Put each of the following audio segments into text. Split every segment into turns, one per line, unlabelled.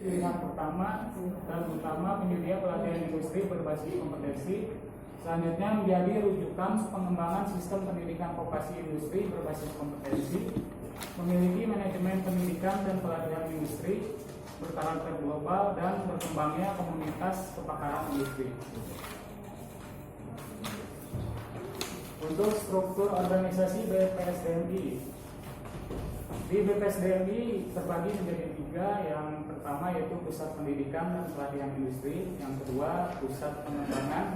pilihan pertama dan utama penyedia pelatihan industri berbasis kompetensi. Selanjutnya menjadi rujukan pengembangan sistem pendidikan vokasi industri berbasis kompetensi, memiliki manajemen pendidikan dan pelatihan industri berkarakter global dan berkembangnya komunitas kepakaran industri. Untuk struktur organisasi BPSDMI, di BPSDMI terbagi menjadi 3. Yang pertama yaitu Pusat Pendidikan dan Pelatihan Industri, yang kedua Pusat Pengembangan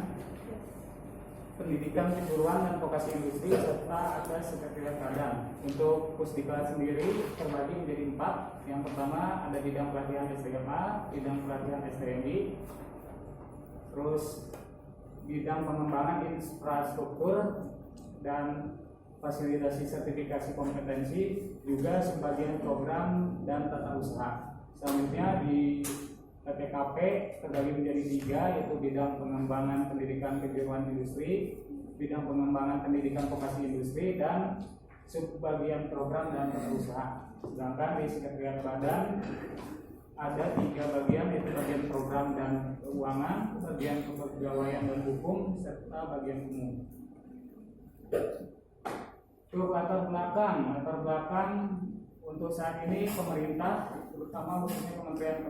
Pendidikan Kejuruan dan Vokasi Industri, serta ada Sekretariat Badan. Untuk Pusdiklat sendiri terbagi menjadi 4. Yang pertama ada bidang pelatihan SDMA, bidang pelatihan SDMI, terus bidang pengembangan infrastruktur dan fasilitasi sertifikasi kompetensi, juga sebagian program dan tata usaha. Selanjutnya di PPKP terbagi menjadi 3, yaitu bidang pengembangan pendidikan kejuruan industri, bidang pengembangan pendidikan vokasi industri, dan subbagian program dan tata usaha. Sedangkan di Sekretariat Badan ada 3 bagian, yaitu bagian program dan keuangan, bagian kepegawaian dan hukum, serta bagian umum. Untuk latar belakang untuk saat ini pemerintah, terutama khususnya Kementerian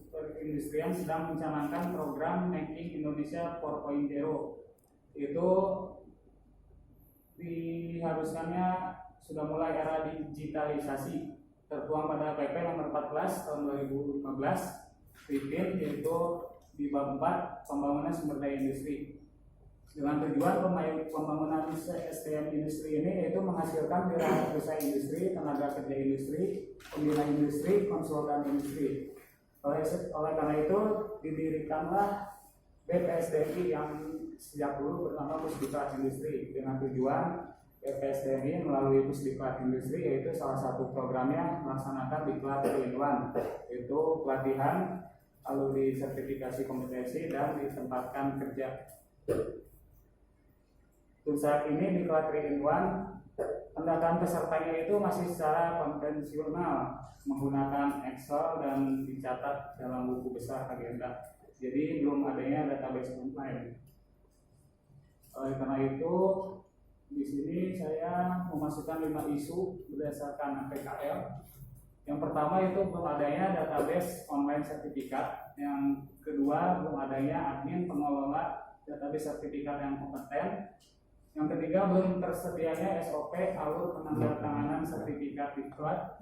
Perindustrian, sedang mencanangkan program Making Indonesia 4.0. Itu diharuskannya sudah mulai era digitalisasi, tertuang pada PP nomor 14 tahun 2015 Pipin, yaitu di bab 4 pembangunan sumber daya industri. Dengan tujuan pembangunan SDM industri ini yaitu menghasilkan wirausaha industri, tenaga kerja industri, pembina industri, konsultan industri. Oleh karena itu didirikanlah BPSDMI yang sejak dulu bernama Pusdiklat Industri, dengan tujuan BPSDMI melalui Pusdiklat Industri yaitu salah satu programnya melaksanakan Diklat 3-in-1, yaitu pelatihan, lalu disertifikasi kompetensi, dan ditempatkan kerja. Untuk saat ini Diklat 3-in-1 pendataan pesertanya itu masih secara konvensional menggunakan Excel dan dicatat dalam buku besar agenda. Jadi belum adanya database online. Oleh karena itu di sini saya memasukkan 5 isu berdasarkan APKL. Yang pertama itu belum adanya database online sertifikat. Yang kedua belum adanya admin pengelola database sertifikat yang kompeten. Yang ketiga belum tersedianya SOP alur penandatanganan sertifikat Diklat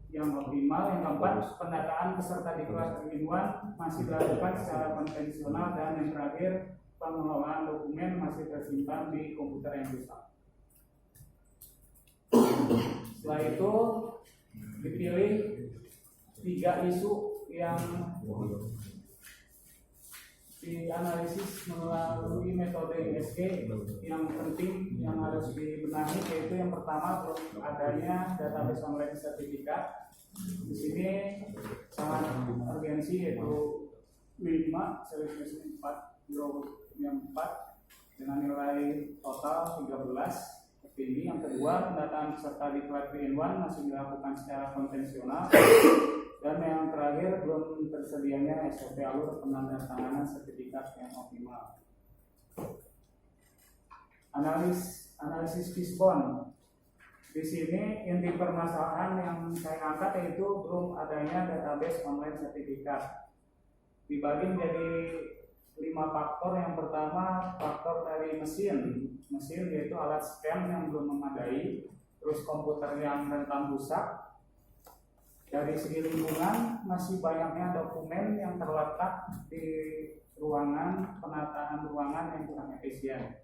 yang optimal. Yang keempat, pendataan peserta Diklat 3-in-1 masih dilakukan secara konvensional. Dan yang terakhir, pengelolaan dokumen masih tersimpan di komputer yang rusak. Setelah itu dipilih 3 isu yang dianalisis melalui metode ISG yang penting yang harus dibenahi, yaitu yang pertama belum adanya database online sertifikat. Di sini sangat urgensi, yaitu W5 series 4 yang 4 dengan nilai total 13 tertinggi. Yang kedua, pendataan peserta Diklat 3-in-1 masih dilakukan secara konvensional. Dan yang terakhir belum tersedianya SOP alur penandatanganan sertifikat yang optimal. Analisis Fishbone. Di sini inti permasalahan yang saya angkat yaitu belum adanya database online sertifikat. Dibagi menjadi 5 faktor. Yang pertama faktor dari mesin yaitu alat scan yang belum memadai, terus komputer yang rentan rusak. Dari segi lingkungan, masih banyaknya dokumen yang terletak di ruangan, penataan ruangan yang kurang efisien.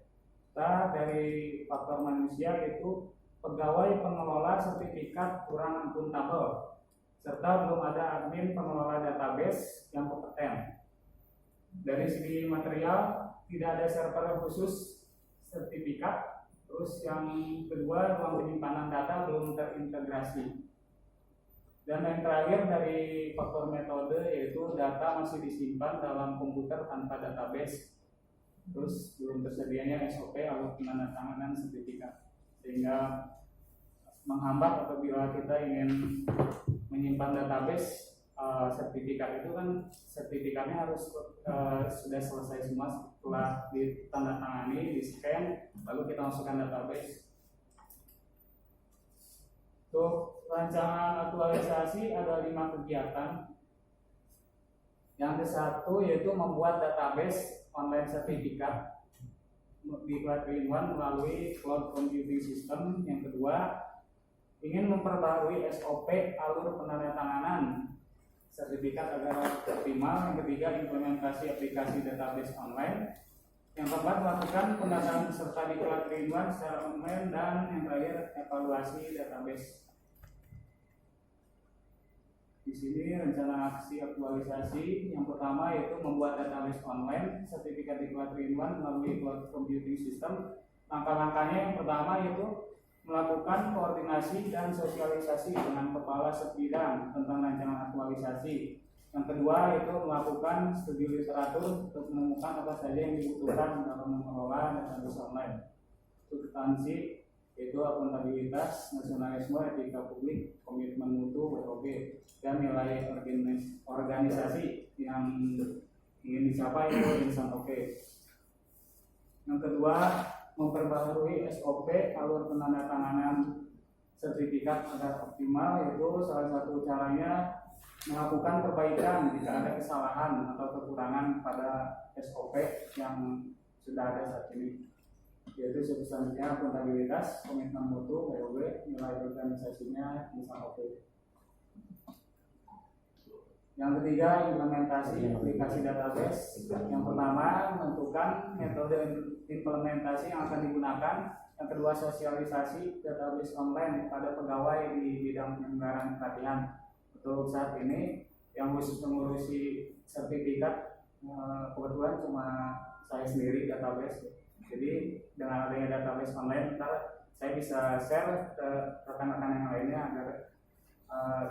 Dari faktor manusia yaitu pegawai pengelola sertifikat kurang akuntabel, serta belum ada admin pengelola database yang kompeten. Dari segi material, tidak ada server khusus sertifikat. Terus yang kedua, ruang penyimpanan data belum terintegrasi. Dan yang terakhir dari faktor metode yaitu data masih disimpan dalam komputer tanpa database. Terus belum tersedianya SOP alur penandatanganan sertifikat, sehingga menghambat apabila kita ingin menyimpan database sertifikat itu kan sertifikatnya harus sudah selesai semua setelah ditandatangani, di scan, lalu kita masukkan database. Untuk rancangan aktualisasi ada 5 kegiatan. Yang ke-1 yaitu membuat database online sertifikat di Cloud 3-in-1 melalui cloud computing system. Yang kedua, ingin memperbarui SOP alur penandatanganan sertifikat agar optimal. Yang ketiga, implementasi aplikasi database online. Yang keempat, melakukan pendataan peserta di Cloud 3-in-1 secara online. Dan yang terakhir, evaluasi database. Di sini rencana aksi aktualisasi yang pertama yaitu membuat database online sertifikat di Cloud 3-in-1 melalui cloud computing system. Langkah-langkahnya yang pertama yaitu melakukan koordinasi dan sosialisasi dengan kepala sebidang tentang rancangan aktualisasi. Yang kedua yaitu melakukan studi literatur untuk menemukan apa saja yang dibutuhkan dalam mengelola database online. Substansi yaitu akuntabilitas, nasionalisme, etika publik, komitmen mutu, WOB, dan nilai organisasi yang ingin dicapai itu insan OK. Yang kedua, memperbaharui SOP alur penandatanganan sertifikat agar optimal, yaitu salah satu caranya melakukan perbaikan jika ada kesalahan atau kekurangan pada SOP yang sudah ada saat ini, yaitu substansinya akuntabilitas, komitmen mutu, WOB, nilai organisasinya insan OK. Yang ketiga, implementasi aplikasi database. Yang pertama, menentukan metode implementasi yang akan digunakan. Yang kedua, sosialisasi database online pada pegawai di bidang penyelenggaraan pelatihan. Untuk saat ini, yang khusus mengurusi sertifikat kebetulan cuma saya sendiri database. Jadi dengan adanya database online, saya bisa share ke rekan-rekan yang lainnya agar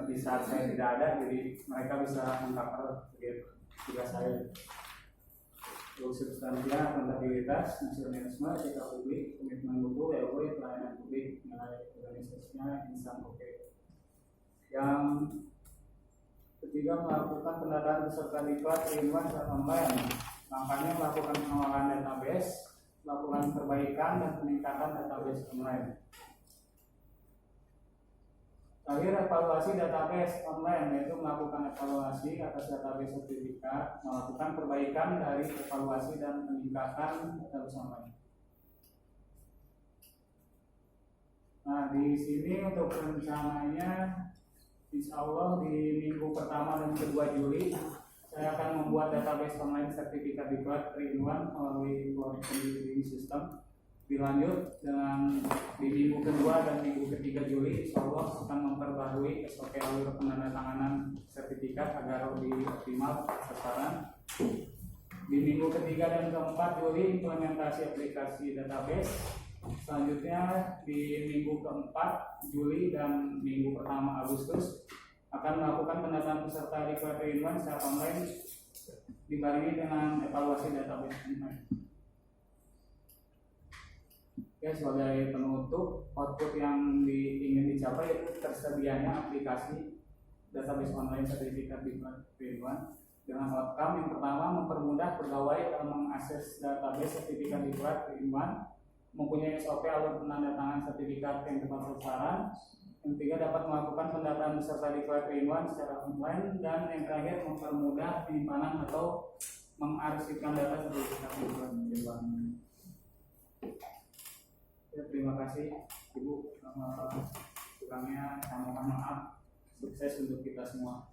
di saat saya tidak ada, jadi mereka bisa mengcover tugas saya. Untuk substansinya akuntabilitas, nasionalisme, etika publik, komitmen mutu, WOB, pelayanan publik, nilai organisasinya insan OK. Yang ketiga, melakukan pendataan peserta di Cloud 3-in-1 secara online. Langkahnya melakukan pengelolaan database, melakukan perbaikan dan peningkatan database online. Terakhir, evaluasi database online, yaitu melakukan evaluasi atas database sertifikat, melakukan perbaikan dari evaluasi dan peningkatan database online. Nah, di sini untuk rencananya, insya Allah di minggu pertama dan kedua Juli, saya akan membuat database online sertifikat di Cloud 3-in-1 melalui cloud computing system. Dilanjut dengan di minggu kedua dan minggu ketiga Juli, insya Allah akan memperbarui SOP alur penandatanganan sertifikat agar lebih optimal sasaran. Di minggu ketiga dan keempat Juli, implementasi aplikasi database. Selanjutnya di minggu keempat Juli dan minggu pertama Agustus akan melakukan pendataan peserta di Cloud 3-in-1 secara online dibarengi dengan evaluasi database online. Oke, sebagai penutup, output yang ingin dicapai itu tersedianya aplikasi database online sertifikat di Cloud 3-in-1 dengan outcome yang pertama mempermudah pegawai dalam mengakses database sertifikat di Cloud 3-in-1, mempunyai SOP alur penandatangan sertifikat yang tepat sasaran. Yang ketiga, dapat melakukan pendataan peserta di Cloud 3-in-1 secara online, dan yang terakhir mempermudah penyimpanan atau mengarsipkan data sertifikat di Cloud 3-in-1. Ya, terima kasih Ibu. Kurangnya saya mohon maaf. Sukses untuk kita semua.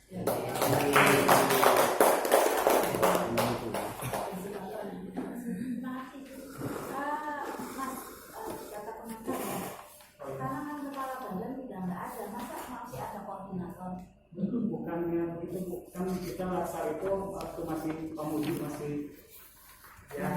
Bukannya itu, bukan kita laksar itu waktu masih pemudi masih ya